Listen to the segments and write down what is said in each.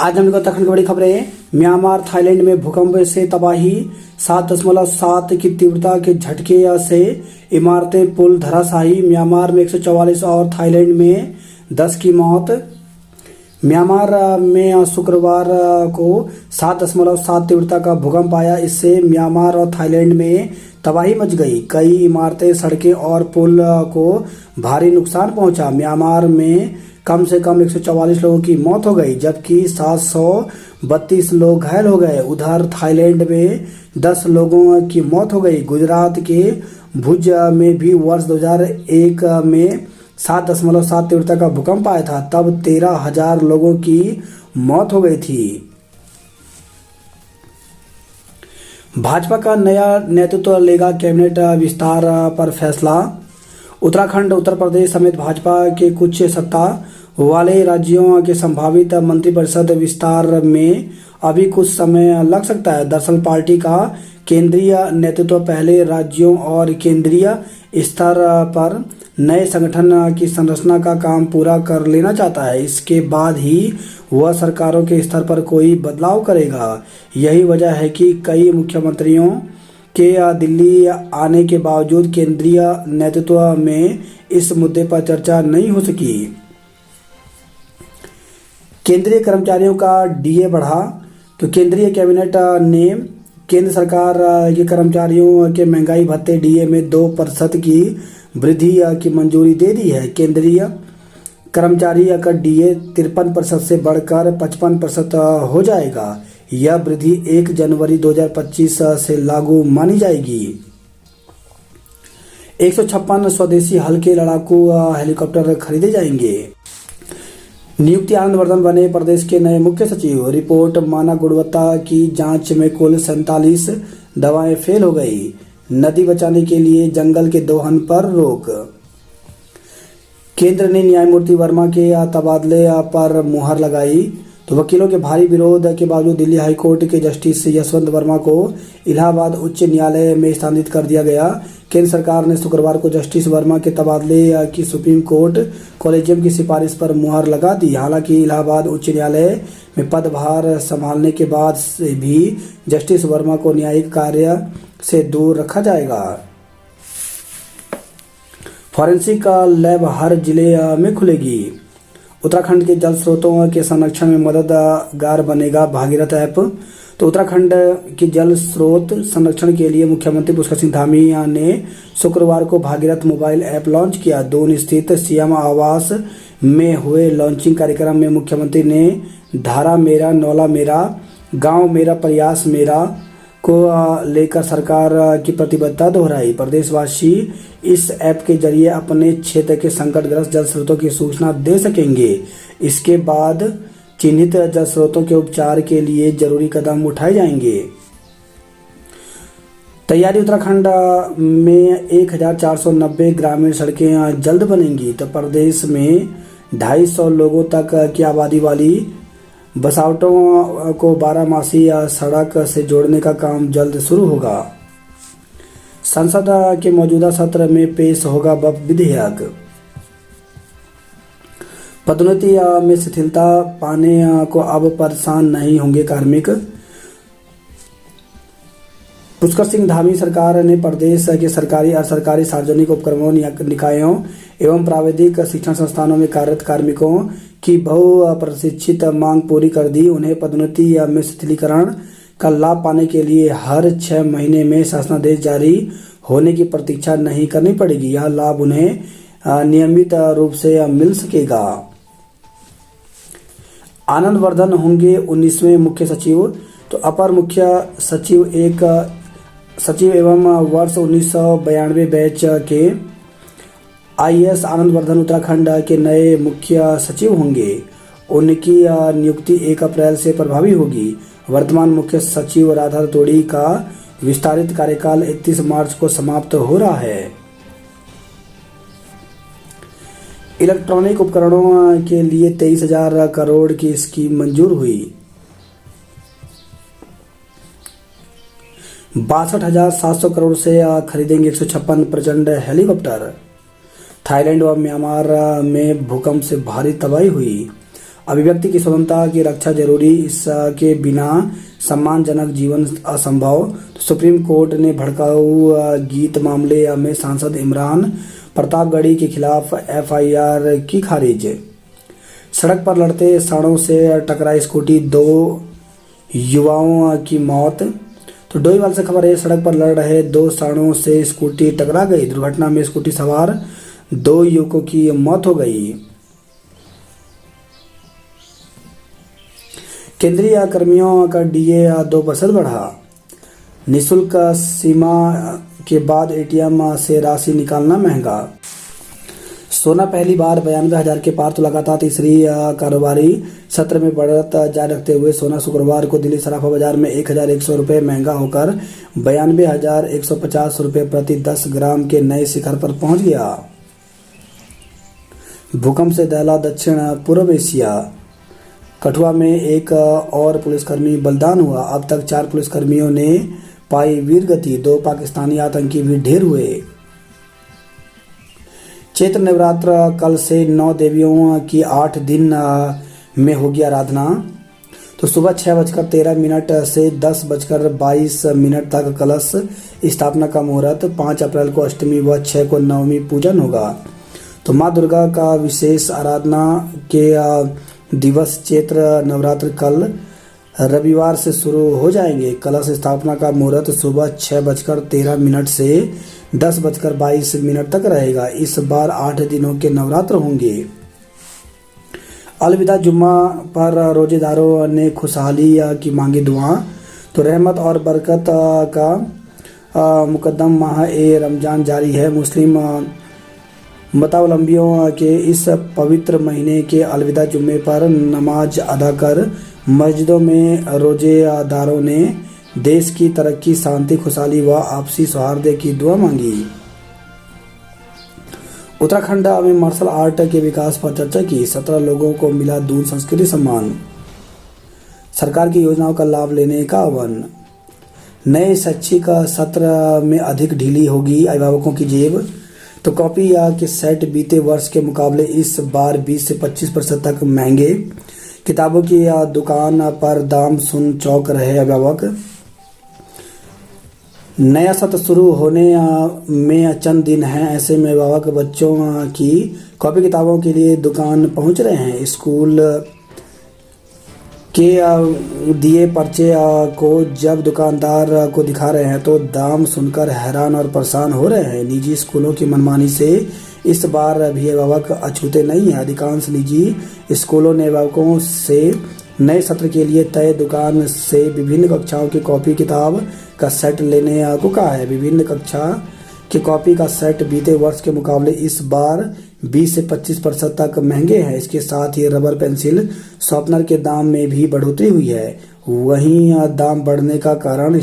आज हम उत्तराखंड की बड़ी खबरें। म्यांमार थाईलैंड में भूकंप से तबाही, 7.7 की तीव्रता के झटके से इमारतें पुल धराशायी। म्यांमार में 144 और थाईलैंड में 10 की मौत। म्यांमार में शुक्रवार को 7.7 तीव्रता का भूकंप आया। इससे म्यांमार और थाईलैंड में तबाही मच गई। कई इमारतें, सड़कें और पुल को भारी नुकसान पहुंचा। म्यांमार में कम से कम 144 लोगों की मौत हो गई, जबकि 732 लोग घायल हो गए। उधर थाईलैंड में 10 लोगों की मौत हो गई। गुजरात के भुज में भी वर्ष 2001 में 7.7 तीव्रता का भूकंप आया था। तब 13,000 लोगों की मौत हो गई थी। भाजपा का नया नेतृत्व लेगा, कैबिनेट विस्तार पर फैसला। उत्तराखंड, उत्तर प्रदेश समेत भाजपा के कुछ सत्ता वाले राज्यों के संभावित मंत्रिपरिषद विस्तार में अभी कुछ समय लग सकता है। दरअसल पार्टी का केंद्रीय नेतृत्व पहले राज्यों और केंद्रीय स्तर पर नए संगठन की संरचना का काम पूरा कर लेना चाहता है। इसके बाद ही वह सरकारों के स्तर पर कोई बदलाव करेगा। यही वजह है कि कई मुख्यमंत्रियों के दिल्ली आने के बावजूद केंद्रीय नेतृत्व में इस मुद्दे पर चर्चा नहीं हो सकी। केंद्रीय कर्मचारियों का डीए बढ़ा। तो केंद्रीय कैबिनेट ने केंद्र सरकार के कर्मचारियों के महंगाई भत्ते डीए में 2% की वृद्धि की मंजूरी दे दी है। केंद्रीय कर्मचारी का डीए 53% से बढ़कर 55% हो जाएगा। यह वृद्धि 1 जनवरी 2025 से लागू मानी जाएगी। 156 स्वदेशी हल्के लड़ाकू हेलीकॉप्टर खरीदे जाएंगे। नियुक्ति, आनंदवर्धन बने प्रदेश के नए मुख्य सचिव। रिपोर्ट, मानक गुणवत्ता की जांच में कुल 47 दवाएं फेल हो गई। नदी बचाने के लिए जंगल के दोहन पर रोक। केंद्र ने न्यायमूर्ति वर्मा के तबादले पर मुहर लगाई। तो वकीलों के भारी विरोध के बावजूद दिल्ली हाईकोर्ट के जस्टिस यशवंत वर्मा को इलाहाबाद उच्च न्यायालय में स्थानांतरित कर दिया गया। केंद्र सरकार ने शुक्रवार को जस्टिस वर्मा के तबादले की सुप्रीम कोर्ट कॉलेजियम की सिफारिश पर मुहर लगा दी। हालांकि इलाहाबाद उच्च न्यायालय में पदभार संभालने के बाद से भी जस्टिस वर्मा को न्यायिक कार्य से दूर रखा जाएगा। फॉरेंसिक लैब हर जिले में खुलेगी। उत्तराखंड के जल स्रोतों के संरक्षण में मददगार बनेगा भागीरथ ऐप। तो उत्तराखंड के जल स्रोत संरक्षण के लिए मुख्यमंत्री पुष्कर सिंह धामी ने शुक्रवार को भागीरथ मोबाइल ऐप लॉन्च किया। दून स्थित सीएम आवास में हुए लॉन्चिंग कार्यक्रम में मुख्यमंत्री ने धारा मेरा, नौला मेरा, गांव मेरा, प्रयास मेरा को लेकर सरकार की प्रतिबद्धता दोहराई। प्रदेशवासी इस ऐप के जरिए अपने क्षेत्र के संकटग्रस्त जल स्रोतों की सूचना दे सकेंगे। इसके बाद चिन्हित जल स्रोतों के उपचार के लिए जरूरी कदम उठाए जाएंगे। तैयारी, उत्तराखंड में 1490 ग्रामीण सड़कें जल्द बनेंगी। तो प्रदेश में 250 लोगों तक की आबादी वाली बसावटों को 12 सड़क से जोड़ने का काम जल्द शुरू होगा। संसद के मौजूदा सत्र में पेश होगा विधेयक। पदोन्नति में शिथिलता पाने को अब परेशान नहीं होंगे कार्मिक। पुष्कर सिंह धामी सरकार ने प्रदेश के सरकारी और सरकारी सार्वजनिक उपक्रमों, निकायों एवं प्राविधिक शिक्षण संस्थानों में कार्यरत कार्मिकों की बहुप्रशिक्षित मांग पूरी कर दी। उन्हें पदोन्नति में शिथिलीकरण का लाभ पाने के लिए हर 6 महीने में शासनादेश जारी होने की प्रतीक्षा नहीं करनी पड़ेगी। यह लाभ उन्हें नियमित रूप से मिल सकेगा। आनंदवर्धन होंगे 19वें मुख्य सचिव। तो अपर मुख्य सचिव एवं वर्ष 1992 बैच के आईएएस आनंदवर्धन उत्तराखंड के नए मुख्य सचिव होंगे। उनकी नियुक्ति 1 अप्रैल से प्रभावी होगी। वर्तमान मुख्य सचिव राधा तोड़ी का विस्तारित कार्यकाल 31 मार्च को समाप्त हो रहा है। इलेक्ट्रॉनिक उपकरणों के लिए 23,000 करोड़ की स्कीम मंजूर हुई। 62,700 करोड़ से खरीदेंगे 156 प्रचंड हेलीकॉप्टर। थाईलैंड व म्यांमार में भूकंप से भारी तबाही हुई। अभिव्यक्ति की स्वतंत्रता की रक्षा जरूरी, इसके बिना सम्मानजनक जीवन असंभव। तो सुप्रीम कोर्ट ने भड़काऊ गीत मामले में सांसद इमरान प्रतापगढ़ी के खिलाफ एफआईआर की खारिज। सड़क पर लड़ते सांडों से टकराई स्कूटी, 2 युवाओं की मौत। तो डोईवाल से खबर है, सड़क पर लड़ रहे 2 सांडों से स्कूटी टकरा गई। दुर्घटना में स्कूटी सवार 2 युवकों की मौत हो गई। केंद्रीय कर्मियों का डीए 2% बढ़ा। निःशुल्क सीमा के बाद एटीएम से राशि निकालना महंगा। सोना पहली बार 92,000 के पार, तो लगातार तीसरी कारोबारी सत्र में बढ़त जारी रखते हुए सोना शुक्रवार को दिल्ली सराफा बाजार में 1,100 रुपये महंगा होकर 92,150 रुपये प्रति 10 ग्राम के नए शिखर पर पहुंच गया। भूकंप से दहला दक्षिण पूर्व एशिया। कठुआ में एक और पुलिसकर्मी बलिदान हुआ। अब तक 4 पुलिसकर्मियों ने पाई वीरगति, 2 पाकिस्तानी आतंकी भी ढेर हुए। चैत्र नवरात्र कल से 9 देवियों की 8 दिन में होगी आराधना। तो सुबह 6:13 से 10:22 तक कलश स्थापना का मुहूर्त। 5 अप्रैल को अष्टमी व 6 को नवमी पूजन होगा। तो माँ दुर्गा का विशेष आराधना के दिवस चैत्र नवरात्र कल रविवार से शुरू हो जाएंगे। कलश स्थापना का मुहूर्त सुबह 6:13 से 10:22 तक रहेगा। इस बार 8 दिनों के नवरात्र होंगे। अलविदा जुम्मा पर रोजेदारों ने खुशहाली की मांगी दुआ। तो रहमत और बरकत का मुकद्दम माह ए रमजान जारी है। मुस्लिम मतावलंबियों के इस पवित्र महीने के अलविदा जुम्मे पर नमाज अदा कर मस्जिदों में रोजेदारों ने देश की तरक्की, शांति, खुशहाली व आपसी सौहार्द की दुआ मांगी। उत्तराखंड में मार्शल आर्ट के विकास पर चर्चा की। 17 लोगों को मिला दून संस्कृति सम्मान। सरकार की योजनाओं का लाभ लेने का आह्वान। नए शैक्षिक सत्र में अधिक ढीली होगी अभिभावकों की जेब। तो कॉपी या के सेट बीते वर्ष के मुकाबले इस बार 20 से 25% तक महंगे। किताबों की दुकान पर दाम सुन चौंक रहे अभिभावक। नया सत्र शुरू होने में चंद दिन हैं, ऐसे में अभिभावक बच्चों की कॉपी किताबों के लिए दुकान पहुंच रहे हैं। स्कूल के दिए पर्चे को जब दुकानदार को दिखा रहे हैं तो दाम सुनकर हैरान और परेशान हो रहे हैं। निजी स्कूलों की मनमानी से इस बार भी अभिभावक अछूते नहीं हैं। अधिकांश निजी स्कूलों ने अभिभावकों से नए सत्र के लिए तय दुकान से विभिन्न कक्षाओं की कॉपी किताब का सेट लेने को कहा है। विभिन्न कक्षा की कॉपी का सेट बीते वर्ष के मुकाबले इस बार 20 से 25% तक महंगे हैं। इसके साथ ही रबर, पेंसिल, शॉर्पनर के दाम में भी बढ़ोतरी हुई है। वहीं दाम बढ़ने का कारण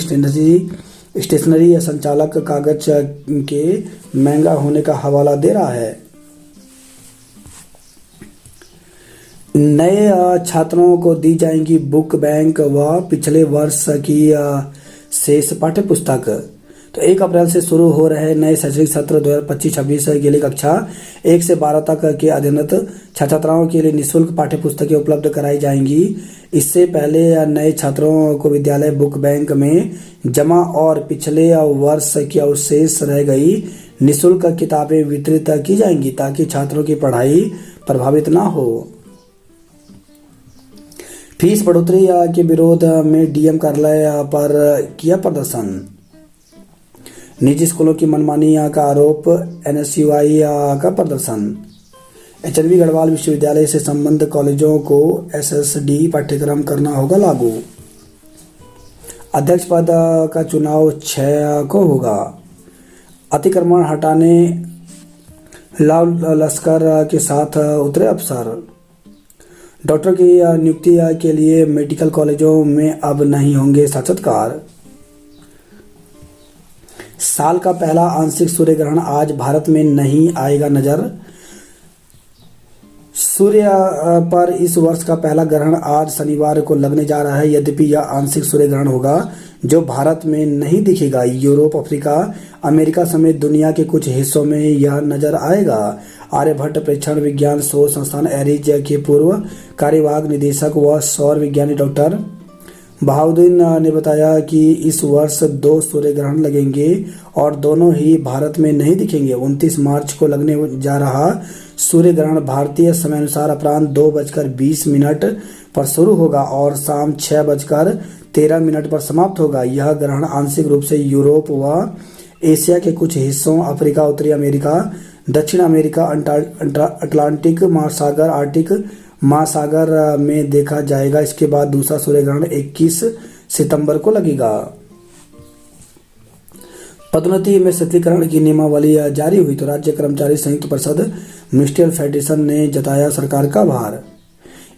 स्टेशनरी संचालक कागज के महंगा होने का हवाला दे रहा है। नए छात्रों को दी जाएंगी बुक बैंक व पिछले वर्ष की शेष पाठ्य पुस्तक। तो 1 अप्रैल से शुरू हो रहे नए शैक्षणिक सत्र 2025-26 के लिए कक्षा 1 से 12 तक के अध्ययनरत छात्राओं के लिए निःशुल्क पाठ्य पुस्तकें उपलब्ध कराई जाएंगी। इससे पहले नए छात्रों को विद्यालय बुक बैंक में जमा और पिछले वर्ष की अवशेष रह गई निःशुल्क किताबें वितरित की जाएंगी ताकि छात्रों की पढ़ाई प्रभावित ना हो। फीस बढ़ोतरी के विरोध में डीएम कार्यालय पर किया प्रदर्शन। निजी स्कूलों की मनमानी का आरोप, एनएसयूआई का प्रदर्शन। एचएनवी गढ़वाल विश्वविद्यालय से संबद्ध कॉलेजों को एसएसडी पाठ्यक्रम करना होगा लागू। अध्यक्ष पद का चुनाव 6 को होगा। अतिक्रमण हटाने लाल लश्कर के साथ उतरे अफसर। डॉक्टर की नियुक्ति के लिए मेडिकल कॉलेजों में अब नहीं होंगे साक्षात्कार। साल का पहला आंशिक सूर्य ग्रहण आज भारत में नहीं आएगा नजर। सूर्य पर इस वर्ष का पहला ग्रहण आज शनिवार को लगने जा रहा है। यद्यपि यह आंशिक सूर्य ग्रहण होगा जो भारत में नहीं दिखेगा। यूरोप, अफ्रीका, अमेरिका समेत दुनिया के कुछ हिस्सों में यह नजर आएगा। आर्यभट्ट प्रेक्षण विज्ञान शोध संस्थान एरिज के पूर्व कार्यवाहक निदेशक व सौर विज्ञानी डॉक्टर बहाउद्दीन ने बताया कि इस वर्ष 2 सूर्य ग्रहण लगेंगे और दोनों ही भारत में नहीं दिखेंगे। 29 मार्च को लगने जा रहा सूर्य ग्रहण भारतीय समय अनुसार अपराह्न 2:20 पर शुरू होगा और शाम 6:13 पर समाप्त होगा। यह ग्रहण आंशिक रूप से यूरोप व एशिया के कुछ हिस्सों, अफ्रीका, उत्तरी अमेरिका, दक्षिण अमेरिका, अटलांटिक महासागर, आर्कटिक महासागर में देखा जाएगा। इसके बाद दूसरा सूर्य ग्रहण 21 सितंबर को लगेगा। पदोन्नति में शिथिलीकरण की नियमावली जारी हुई तो राज्य कर्मचारी संयुक्त परिषद मिनिस्ट्रियल फेडरेशन ने जताया सरकार का आभार।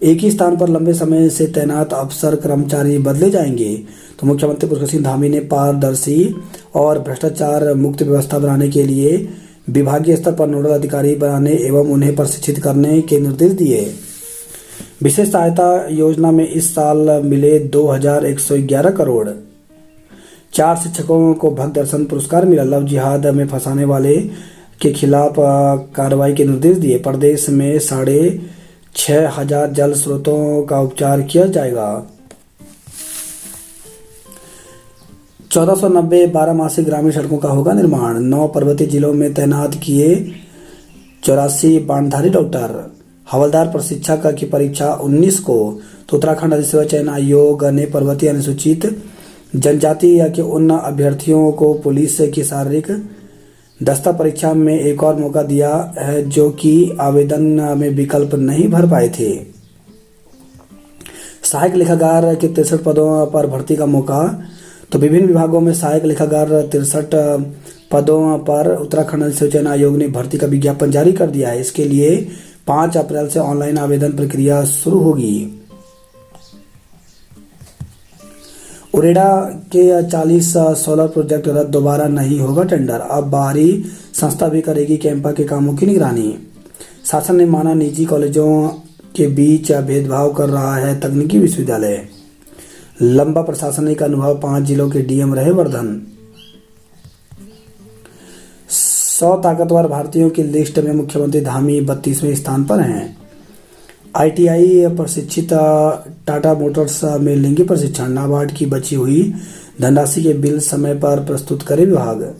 एक ही स्थान पर लंबे समय से तैनात अफसर कर्मचारी बदले जाएंगे तो मुख्यमंत्री पुष्कर सिंह धामी ने पारदर्शी और भ्रष्टाचार मुक्त व्यवस्था बनाने के लिए विभागीय स्तर पर नोडल अधिकारी बनाने एवं उन्हें प्रशिक्षित करने के निर्देश दिए। विशेष सहायता योजना में इस साल मिले 2111 करोड़। 4 शिक्षकों को भक्त दर्शन पुरस्कार मिला। लव जिहाद में फंसाने वाले के खिलाफ कार्रवाई के निर्देश दिए। प्रदेश में 6,500 जल स्रोतों का उपचार किया जाएगा। 1490 12 ग्रामीण सड़कों का होगा निर्माण। 9 पर्वतीय जिलों में तैनात किए 84 बाणधारी डॉक्टर। हवलदार प्रशिक्षक की परीक्षा 19 को तो उत्तराखंड अधिसेवा चयन आयोग ने पर्वतीय अनुसूचित जनजाति के उन अभ्यर्थियों को पुलिस की शारीरिक दस्ता परीक्षा में एक और मौका दिया है जो कि आवेदन में विकल्प नहीं भर पाए थे। सहायक लेखाकार के 63 पदों पर भर्ती का मौका तो विभिन्न विभागों में सहायक लेखाकार 63 पदों पर उत्तराखंड अधिसेवा चयन आयोग ने भर्ती का विज्ञापन जारी कर दिया है। इसके लिए 5 अप्रैल से ऑनलाइन आवेदन प्रक्रिया शुरू होगी। उरेडा के 40 सोलर प्रोजेक्ट रद्द, दोबारा नहीं होगा टेंडर। अब बाहरी संस्था भी करेगी कैंपा के कामों की निगरानी। शासन ने माना निजी कॉलेजों के बीच भेदभाव कर रहा है तकनीकी विश्वविद्यालय। लंबा प्रशासनिक अनुभव 5 जिलों के डीएम रहे वर्धन। 100 ताकतवर भारतीयों की लिस्ट में मुख्यमंत्री धामी 32वें स्थान पर हैं। आईटीआई प्रशिक्षित टाटा मोटर्स में लेंगे प्रशिक्षण। नाबार्ड की बची हुई धनराशि के बिल समय पर प्रस्तुत करे विभाग।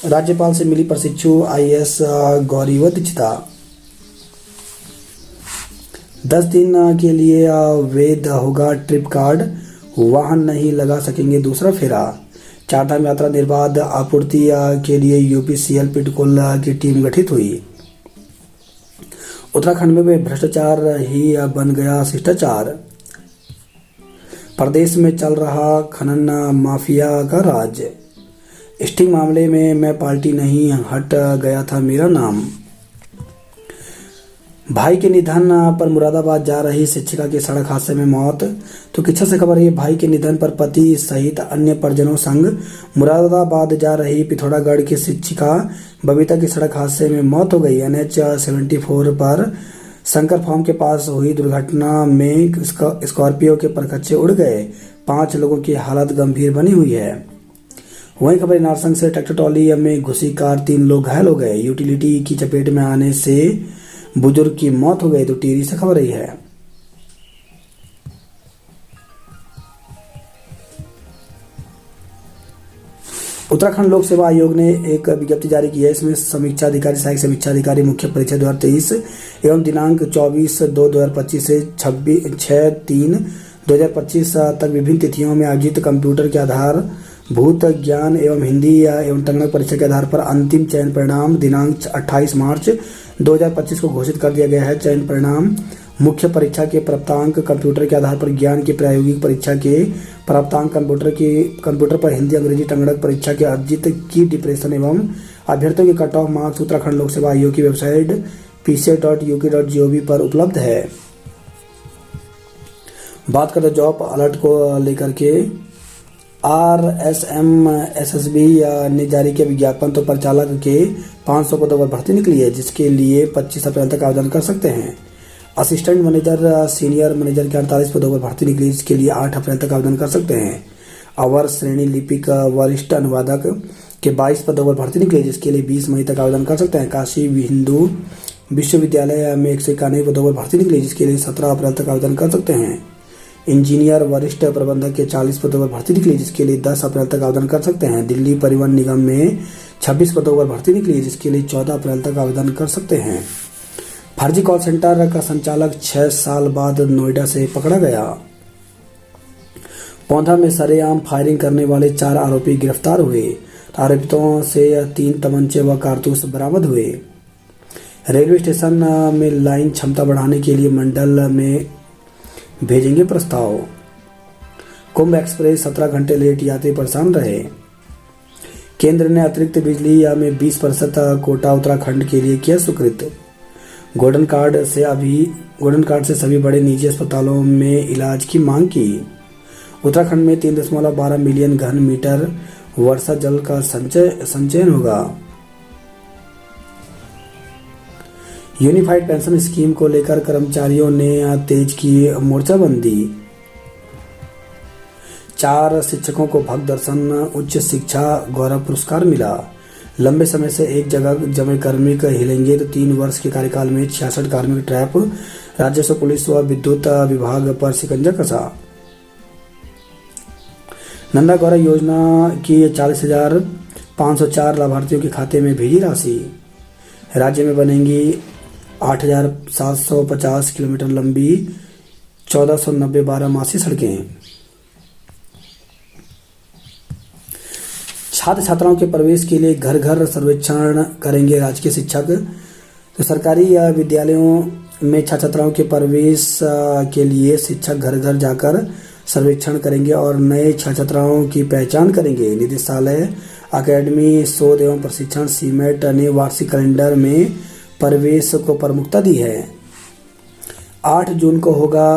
राज्यपाल से मिली प्रशिक्षु आईएएस गौरीवत चिता। 10 दिन के लिए वैध होगा ट्रिप कार्ड, वाहन नहीं लगा सकेंगे दूसरा फेरा। चारधाम यात्रा निर्बाध आपूर्ति के लिए यूपीसीएल पिटकुल की टीम गठित हुई। उत्तराखंड में भ्रष्टाचार ही बन गया शिष्टाचार। प्रदेश में चल रहा खनन माफिया का राज। स्टिंग मामले में मैं पार्टी नहीं, हट गया था मेरा नाम। भाई के निधन पर मुरादाबाद जा रही शिक्षिका की सड़क हादसे में मौत तो किच्छा से खबर है। भाई के निधन पर पति सहित अन्य परिजनों संग मुरादाबाद जा रही पिथौरागढ़ की शिक्षिका बबीता की सड़क हादसे में मौत हो गई। NH 74 पर शंकर फार्म के पास हुई दुर्घटना में स्कॉर्पियो के परखच्चे उड़ गए। 5 लोगों की हालत गंभीर बनी हुई है। वहीं खबर नारसंग से ट्रैक्टर ट्रॉली में घुसी कार, 3 लोग घायल हो गए। यूटिलिटी की चपेट में आने से बुजुर्ग की मौत हो गई तो टिहरी से खबर रही है। उत्तराखंड लोक सेवा आयोग ने एक विज्ञप्ति जारी की है। इसमें समीक्षा अधिकारी, सहायक समीक्षा अधिकारी, मुख्य परीक्षा 2023 एवं दिनांक 24/2/2025 से 6/3/2025 तक विभिन्न तिथियों में आयोजित कंप्यूटर के आधार भूत ज्ञान एवं हिंदी एवं टंकण परीक्षा के आधार पर अंतिम चयन परिणाम दिनांक 28 मार्च 2025 को घोषित कर दिया गया है। चयन परिणाम मुख्य परीक्षा के प्राप्तांक, कंप्यूटर के आधार पर ज्ञान की प्रायोगिक परीक्षा के प्राप्तांक, कंप्यूटर पर हिंदी अंग्रेजी टंगड़क परीक्षा के अर्जित की डिप्रेशन एवं अभ्यर्थियों के कट ऑफ मार्क्स उत्तराखंड लोक सेवा आयोग की वेबसाइट pca.uk.gov पर उपलब्ध है। बात करते जॉब अलर्ट को लेकर के RSM SSB ने जारी किया विज्ञापन तो परिचालक के 500 पदों पर भर्ती निकली है जिसके लिए 25 अप्रैल तक आवेदन कर सकते हैं। असिस्टेंट मैनेजर, सीनियर मैनेजर के 48 पदों पर भर्ती निकली जिसके लिए 8 अप्रैल तक आवेदन कर सकते हैं। अवर श्रेणी लिपिक, वरिष्ठ अनुवादक, के 22 पदों पर भर्ती निकली, जिसके लिए 20 मई तक आवेदन कर सकते हैं। काशी हिंदू विश्वविद्यालय में 191 पदों पर भर्ती निकली, जिसके लिए 17 अप्रैल तक आवेदन कर सकते हैं। इंजीनियर वरिष्ठ प्रबंधक के 40 पदों पर भर्ती निकली, जिसके लिए 10 अप्रैल तक आवेदन कर सकते हैं। दिल्ली परिवहन निगम में 26 पदों पर भर्ती निकली, जिसके लिए 14 अप्रैल तक आवेदन कर सकते हैं। फर्जी कॉल सेंटर का संचालक 6 साल बाद नोएडा से पकड़ा गया। पौधा में सरेआम फायरिंग करने वाले 4 आरोपी गिरफ्तार हुए। आरोपितों से 3 तमंचे व कारतूस बरामद हुए। रेलवे स्टेशन में लाइन क्षमता बढ़ाने के लिए मंडल में भेजेंगे प्रस्ताव। कुंभ एक्सप्रेस 17 घंटे लेट, यात्री परेशान रहे। केंद्र ने अतिरिक्त बिजली में 20% कोटा उत्तराखंड के लिए किया स्वीकृत। गोल्डन कार्ड से सभी बड़े निजी अस्पतालों में इलाज की मांग की। उत्तराखंड में 3.12 मिलियन घन मीटर वर्षा जल का संचयन होगा। यूनिफाइड पेंशन स्कीम को लेकर कर्मचारियों ने तेज की मोर्चाबंदी। 4 शिक्षकों को भक्त दर्शन उच्च शिक्षा गौरव पुरस्कार मिला। लंबे समय से एक जगह जमे कार्मिक हिलेंगे तो 3 वर्ष के कार्यकाल में 66 कार्मिक ट्रैप। राजस्व, पुलिस व विद्युत विभाग पर शिकंजा कसा। नंदा गौरव योजना की 40,504 लाभार्थियों के खाते में भेजी राशि। राज्य में बनेंगी 8,750 किलोमीटर लंबी 1490 बारहमासी सड़कें। छात्र छात्राओं के प्रवेश के लिए घर घर सर्वेक्षण करेंगे राजकीय शिक्षक। तो सरकारी विद्यालयों में छात्र छात्राओं के प्रवेश के लिए शिक्षक घर घर जाकर सर्वेक्षण करेंगे और नए छात्र छात्राओं की पहचान करेंगे। निदेशालय अकेडमी शोध एवं प्रशिक्षण सीमेट ने वार्षिक कैलेंडर में प्रवेश को प्रमुखता दी है। 8 जून को होगा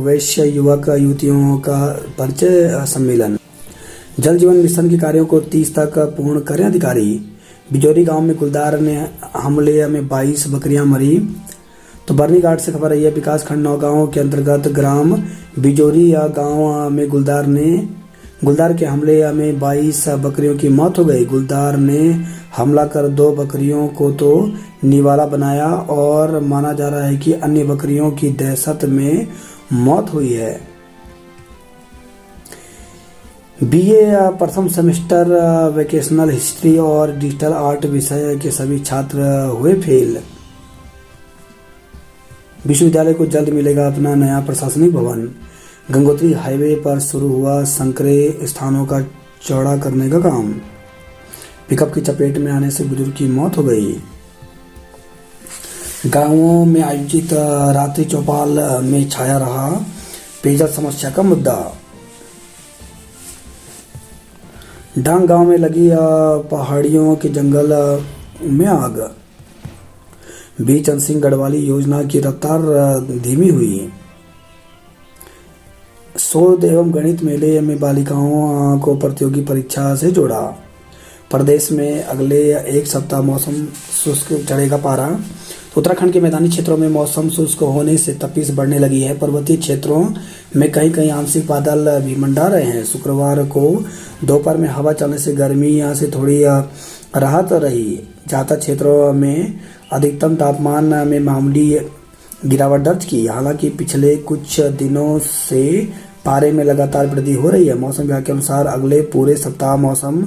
वैश्य युवक युवतियों का परिचय सम्मेलन। जल जीवन मिशन के कार्यों को 30 तक पूर्ण करें अधिकारी। बिजौरी गांव में गुलदार ने हमले में 22 बकरियां मरी। तो बर्नी घाट से खबर आई है, विकास खंड नौगांव के अंतर्गत ग्राम बिजौरी गांव में गुलदार के हमले में 22 बकरियों की मौत हो गई। गुलदार ने हमला कर 2 बकरियों को तो निवाला बनाया और माना जा रहा है कि अन्य बकरियों की दहशत में मौत हुई है। बीए प्रथम सेमेस्टर वोकेशनल हिस्ट्री और डिजिटल आर्ट विषय के सभी छात्र हुए फेल। विश्वविद्यालय को जल्द मिलेगा अपना नया प्रशासनिक भवन। गंगोत्री हाईवे पर शुरू हुआ संकरे स्थानों का चौड़ा करने का काम। पिकअप की चपेट में आने से बुजुर्ग की मौत हो गई। गांवों में आयोजित रात्रि चौपाल में छाया रहा पेयजल समस्या का मुद्दा। डांग गांव में लगी पहाड़ियों के जंगल में आग। बी चंद सिंह गढ़वाली योजना की रफ्तार धीमी हुई। शोध एवं गणित मेले में बालिकाओं को प्रतियोगी परीक्षा से जोड़ा। प्रदेश में अगले 1 सप्ताह मौसम शुष्क चढ़ेगा पारा। उत्तराखंड के मैदानी क्षेत्रों में मौसम शुष्क होने से तपिश बढ़ने लगी है। पर्वतीय क्षेत्रों में कहीं कहीं आंशिक बादल भी मंडरा रहे हैं। शुक्रवार को दोपहर में हवा चलने से गर्मी से थोड़ी राहत रही। ज्यादा क्षेत्रों में अधिकतम तापमान में मामूली गिरावट दर्ज की। हालांकि पिछले कुछ दिनों से पारे में लगातार वृद्धि हो रही है। मौसम विभाग के अनुसार अगले पूरे सप्ताह मौसम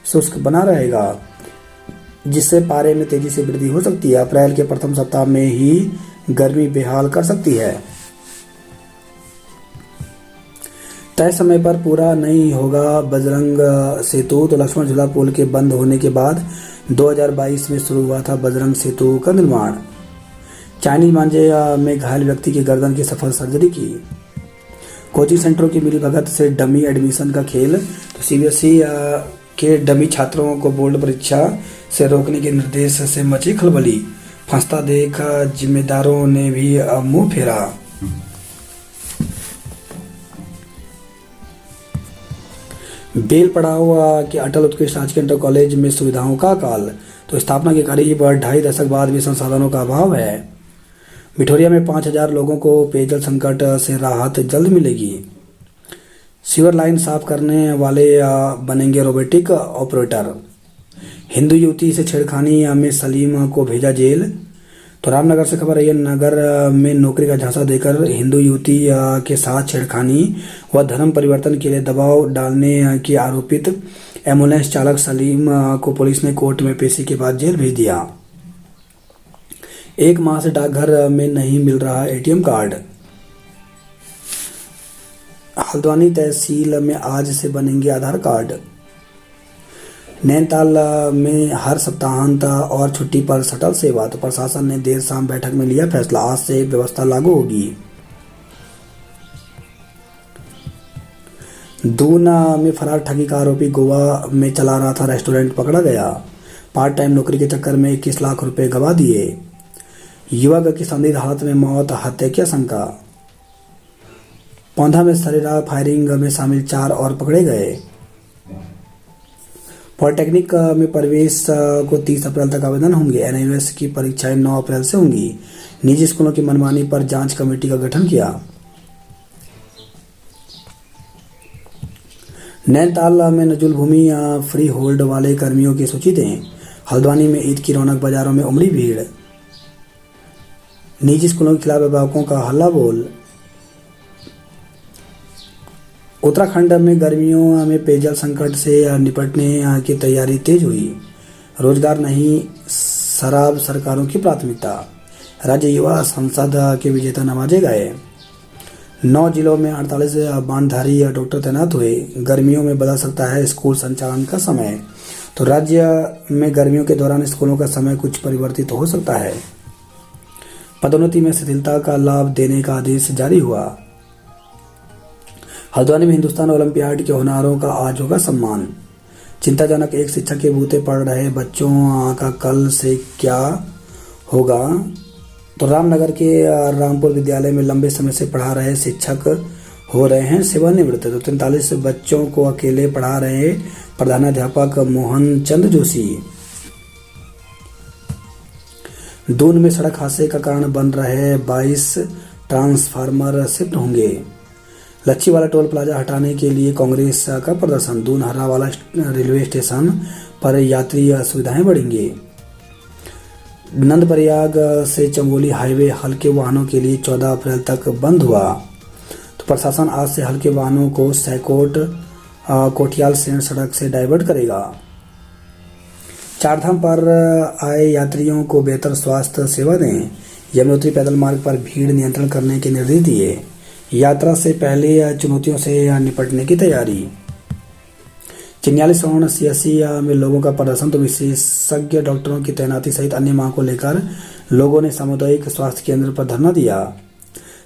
शुष्क बना रहेगा, जिससे पारे में तेजी से वृद्धि हो सकती है। अप्रैल के प्रथम सप्ताह में ही गर्मी बेहाल कर सकती है। तय समय पर पूरा नहीं होगा बजरंग सेतु। तो लक्ष्मण झूला पुल के बंद होने के बाद 2022 में शुरू हुआ था बजरंग सेतु का निर्माण। चाइनीज मांझे में घायल व्यक्ति की गर्दन की सफल सर्जरी की। कोचिंग सेंटरों की मिलीभगत से डमी एडमिशन का खेल। तो सीबीएसई के डमी छात्रों को बोर्ड परीक्षा से रोकने के निर्देश से मची खलबली। फंसता देख जिम्मेदारों ने भी मुंह फेरा। बेल पड़ाव के अटल उत्कृष्ट राजकीय इंटर कॉलेज में सुविधाओं का अकाल। तो स्थापना के करीब 2.5 दशक बाद भी संसाधनों का अभाव है। बिठोरिया में 5,000 लोगों को पेयजल संकट से राहत जल्द मिलेगी। सीवर लाइन साफ करने वाले बनेंगे रोबोटिक ऑपरेटर। हिंदू युवती से छेड़खानी में सलीम को भेजा जेल। तो रामनगर से खबर है, नगर में नौकरी का झांसा देकर हिंदू युवती के साथ छेड़खानी व धर्म परिवर्तन के लिए दबाव डालने के आरोपित एम्बुलेंस चालक सलीम को पुलिस ने कोर्ट में पेशी के बाद जेल भेज दिया। 1 माह से डाकघर में नहीं मिल रहा एटीएम कार्ड। हल्द्वानी तहसील में आज से बनेंगे आधार कार्ड। नैनीताल में हर सप्ताहांत और छुट्टी पर शटल सेवा। तो प्रशासन ने देर शाम बैठक में लिया फैसला, आज से व्यवस्था लागू होगी। दून में फरार ठगी का आरोपी गोवा में चला रहा था रेस्टोरेंट पकड़ा गया। पार्ट टाइम नौकरी के चक्कर में 21 लाख रुपए गवा दिए। युवक की संदिग्ध हालत में मौत, हत्या की आशंका। पौंधा में सरेरार फायरिंग में शामिल 4 और पकड़े गए। पॉलिटेक्निक में प्रवेश को 30 अप्रैल तक आवेदन होंगे। एनआईवीएस की परीक्षाएं 9 अप्रैल से होंगी। निजी स्कूलों की मनमानी पर जांच कमेटी का गठन किया। नैनीताल में नजुल भूमि फ्री होल्ड वाले कर्मियों की सूची दें। हल्द्वानी में ईद की रौनक, बाजारों में उमड़ी भीड़। निजी स्कूलों के खिलाफ अभिभावकों का हल्ला बोल। उत्तराखंड में गर्मियों में पेयजल संकट से निपटने की तैयारी तेज हुई। रोजगार नहीं, शराब सरकारों की प्राथमिकता। राज्य युवा संसद के विजेता नवाजे गए। 9 जिलों में 48 बांधधारी डॉक्टर तैनात हुए। गर्मियों में बदल सकता है स्कूल संचालन का समय। तो राज्य में गर्मियों के दौरान स्कूलों का समय कुछ परिवर्तित हो सकता है। पदोन्नति में शिथिलता का लाभ देने का आदेश जारी हुआ। हल्द्वानी में हिंदुस्तान ओलंपियाड के होनहारों का आज होगा सम्मान। चिंताजनक, एक शिक्षक के बूते पढ़ रहे बच्चों का कल से क्या होगा। तो रामनगर के रामपुर विद्यालय में लंबे समय से पढ़ा रहे शिक्षक हो रहे हैं सेवानिवृत्त। तो 43 बच्चों को अकेले पढ़ा रहे प्रधानाध्यापक मोहन चंद जोशी। दून में सड़क हादसे का कारण बन रहे 22 ट्रांसफार्मर शिफ्ट होंगे। लच्छीवाला टोल प्लाजा हटाने के लिए कांग्रेस का प्रदर्शन। दून हर्रावाला रेलवे स्टेशन पर यात्री सुविधाएं बढ़ेंगी। नंदप्रयाग से चमोली हाईवे हल्के वाहनों के लिए 14 अप्रैल तक बंद हुआ। तो प्रशासन आज से हल्के वाहनों को सैकोट कोठियाल सेन सड़क से डाइवर्ट करेगा। चारधाम पर आए यात्रियों को बेहतर स्वास्थ्य सेवा दें। यमुनोत्री पैदल मार्ग पर भीड़ नियंत्रण करने के निर्देश दिए। यात्रा से पहले चुनौतियों से निपटने की तैयारी। चिन्याली श्रवण सीएससी में लोगों का प्रदर्शन। तो विशेषज्ञ डॉक्टरों की तैनाती सहित अन्य मांग को लेकर लोगों ने सामुदायिक स्वास्थ्य केंद्र पर धरना दिया।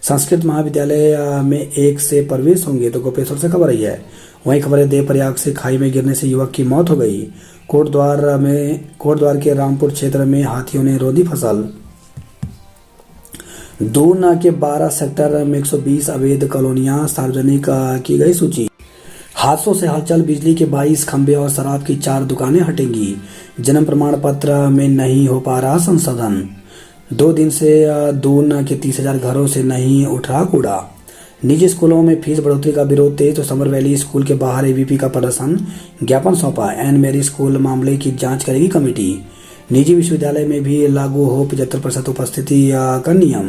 संस्कृत महाविद्यालय में 1 से प्रवेश होंगे। तो गोपेश्वर से खबर आई है। वहीं खबर है, देवप्रयाग से खाई में गिरने से युवक की मौत हो गई। कोटद्वार के रामपुर क्षेत्र में हाथियों ने रौंदी फसल। दून के 12 सेक्टर में 120 अवैध कॉलोनियां सार्वजनिक की गई सूची। हादसों से हलचल, बिजली के 22 खंभे और शराब की 4 दुकानें हटेंगी। जन्म प्रमाण पत्र में नहीं हो पा रहा संशोधन। 2 दिन से दून के 30,000 घरों से नहीं उठ रहा कूड़ा। निजी स्कूलों में फीस बढ़ोतरी का विरोध तेज। तो समर वैली स्कूल के बाहर एबीपी का प्रदर्शन, ज्ञापन सौंपा। एन मेरी स्कूल मामले की जांच करेगी कमेटी। निजी विश्वविद्यालय में भी लागू हो 75% उपस्थिति का नियम।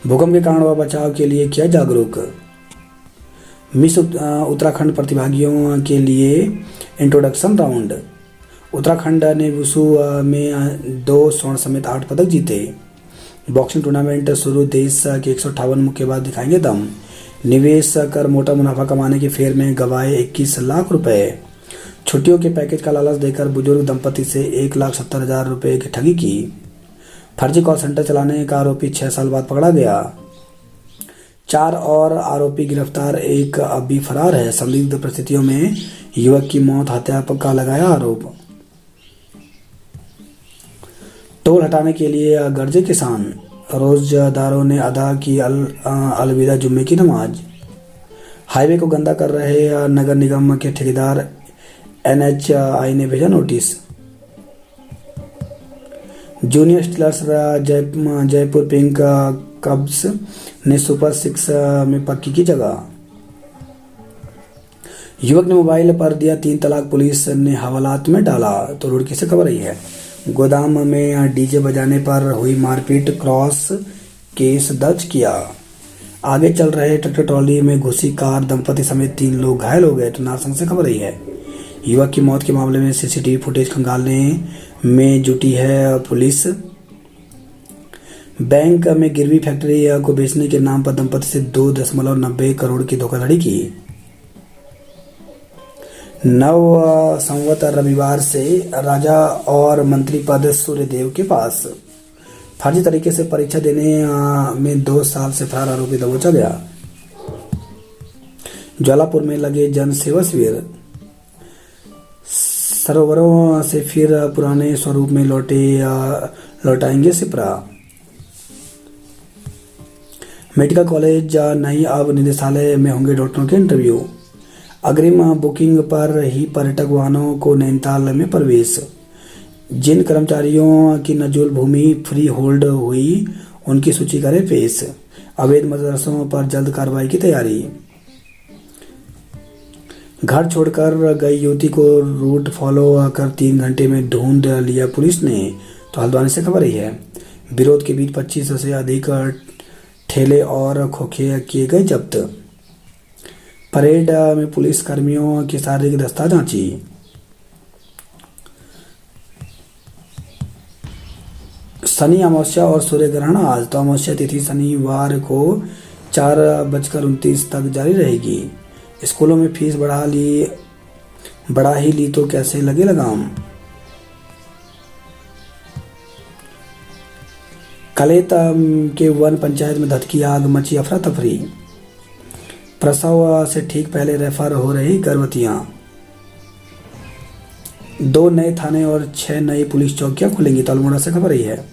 भूकंप के कारण व बचाव के लिए किया जागरूक। मिस उत्तराखंड प्रतिभागियों के लिए इंट्रोडक्शन राउंड। उत्तराखंड ने वुशु में 2 स्वर्ण समेत 8 पदक जीते। बॉक्सिंग टूर्नामेंट शुरू, देश के 158 मुक्केबाज दिखाएंगे दम। निवेश कर मोटा मुनाफा कमाने की फेर में गंवाए 21 लाख रुपए। छुट्टियों के पैकेज का लालच देकर बुजुर्ग दंपति से 1,70,000 रुपए की ठगी की। फर्जी कॉल सेंटर चलाने का आरोपी 6 साल बाद पकड़ा गया। 4 और आरोपी गिरफ्तार, एक अब भी फरार है। संदिग्ध परिस्थितियों में युवक की मौत, हत्या का लगाया आरोप। टोल हटाने के लिए गरजे किसान। रोजदारों ने अदा की अलविदा जुम्मे की नमाज। हाईवे को गंदा कर रहे नगर निगम के ठेकेदार, एनएचआई ने भेजा notice. Junior stealers Jaipur pink कब्स ने सुपर 6 में पक्की की जगह। युवक ने मोबाइल पर दिया 3 तलाक, पुलिस ने हवालात में डाला। तो रुड़की से खबर आई है। गोदाम में डीजे बजाने पर हुई मारपीट, क्रॉस केस दर्ज किया। आगे चल रहे ट्रैक्टर ट्रॉली में घुसी कार, दंपति समेत 3 लोग घायल हो गए। तो नारसंग से खबर आई है। युवक की मौत के मामले में सीसीटीवी फुटेज खंगालने में जुटी है पुलिस। बैंक में गिरवी फैक्ट्री को बेचने के नाम पर दंपति से 2.90 करोड़ की धोखाधड़ी की। नव संवत रविवार से राजा और मंत्री पद सूर्यदेव के पास। फर्जी तरीके से परीक्षा देने में 2 साल से फरार आरोपी दबोचा गया। ज्वालापुर में लगे जन सेवा शिविर। सरोवरों से फिर पुराने स्वरूप में लौटाएंगे सिपरा। मेडिकल कॉलेज नहीं, अब निदेशालय में होंगे डॉक्टरों के इंटरव्यू। अग्रिम बुकिंग पर ही पर्यटक वाहनों को नैनीताल में प्रवेश। जिन कर्मचारियों की नजूल भूमि फ्री होल्ड हुई, उनकी सूची करे पेश। अवैध मदरसों पर जल्द कार्रवाई की तैयारी। घर छोड़कर गई युवती को रूट फॉलो कर 3 घंटे में ढूंढ लिया पुलिस ने। तो हल्द्वानी से खबर आई है। विरोध के बीच 25 से अधिक ठेले और खोखे किए गए जब्त। परेड में पुलिस कर्मियों की शारीरिक दस्ता जांची। शनि अमावस्या और सूर्य ग्रहण आज। तो अमावस्या तिथि शनिवार को 4:29 तक जारी रहेगी। स्कूलों में फीस बढ़ा ही ली तो कैसे लगे लगाम। कलेत के वन पंचायत में धधकी आग, मची अफरा तफरी। प्रसव से ठीक पहले रेफर हो रही गर्भवतियां। 2 नए थाने और 6 नई पुलिस चौकियां खुलेंगी। तो अल्मोड़ा से खबर आई है।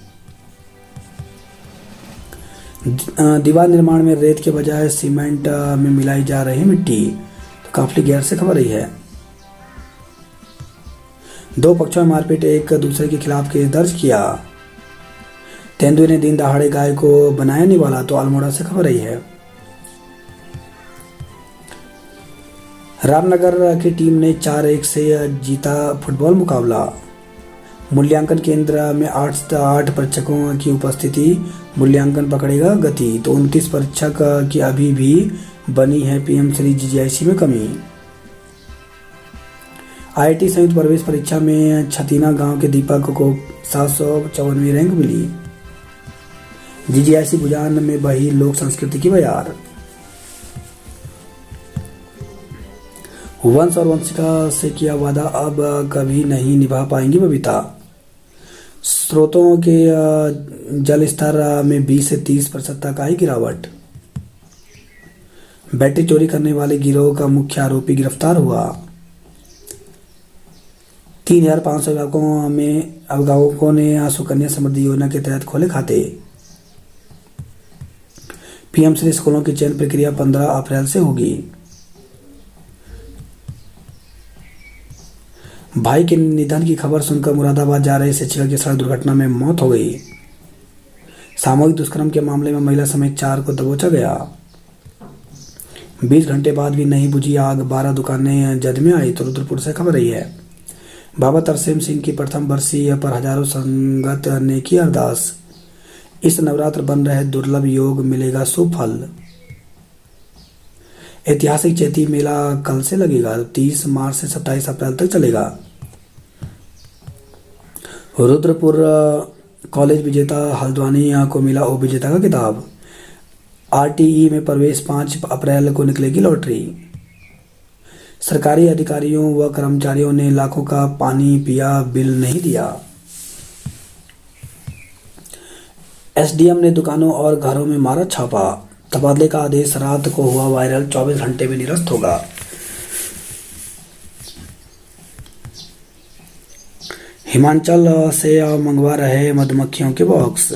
दीवार निर्माण में रेत के बजाय सीमेंट में मिलाई जा रही मिट्टी। तो काफली गैर से खबर आई है। 2 पक्षों में मारपीट, एक दूसरे के खिलाफ केस दर्ज किया। तेंदुए ने दिन दहाड़े गाय को बनाया निवाला। तो अल्मोड़ा से खबर आई है। रामनगर की टीम ने 4-1 से जीता फुटबॉल मुकाबला। मूल्यांकन केंद्र में 8 परीक्षकों की उपस्थिति, मूल्यांकन पकड़ेगा गति। तो 29 परीक्षक की अभी भी बनी है पीएम श्री जीजीआईसी में कमी। आईआईटी संयुक्त प्रवेश परीक्षा में छतीना गांव के दीपक को 754वीं रैंक मिली। जीजीआईसी भुजान में बही लोक संस्कृति की बयार। वंश और वंशिका से किया वादा अब कभी नहीं निभा पाएंगी बबीता। स्रोतों के जल स्तर में 20 से 30% तक आई गिरावट। बैटरी चोरी करने वाले गिरोह का मुख्य आरोपी गिरफ्तार हुआ। 3500 अभिभावकों ने सुकन्या समृद्धि योजना के तहत खोले खाते। पीएम श्री स्कूलों की चयन प्रक्रिया 15 अप्रैल से होगी। भाई के निधन की खबर सुनकर मुरादाबाद जा रहे शिक्षिका की सड़क दुर्घटना में मौत हो गई। सामूहिक दुष्कर्म के मामले में महिला समेत 4 को दबोचा गया। 20 घंटे बाद भी नहीं बुझी आग, 12 दुकानें जद में आई। तो रुद्रपुर से खबर आई है। बाबा तरसेम सिंह की प्रथम बरसी पर हजारों संगत ने की अरदास। इस नवरात्र बन रहे दुर्लभ योग, मिलेगा शुभ फल। ऐतिहासिक चैती मेला कल से लगेगा। 30 मार्च से 27 अप्रैल तक चलेगा। रुद्रपुर कॉलेज विजेता हल्द्वानी को मिला उप विजेता का खिताब। आरटीई में प्रवेश 5 अप्रैल को निकलेगी लॉटरी। सरकारी अधिकारियों व कर्मचारियों ने लाखों का पानी पिया, बिल नहीं दिया। एसडीएम ने दुकानों और घरों में मारा छापा। तबादले का आदेश रात को हुआ वायरल, 24 घंटे में निरस्त होगा। हिमाचल से मंगवा रहे मधुमक्खियों के बॉक्स।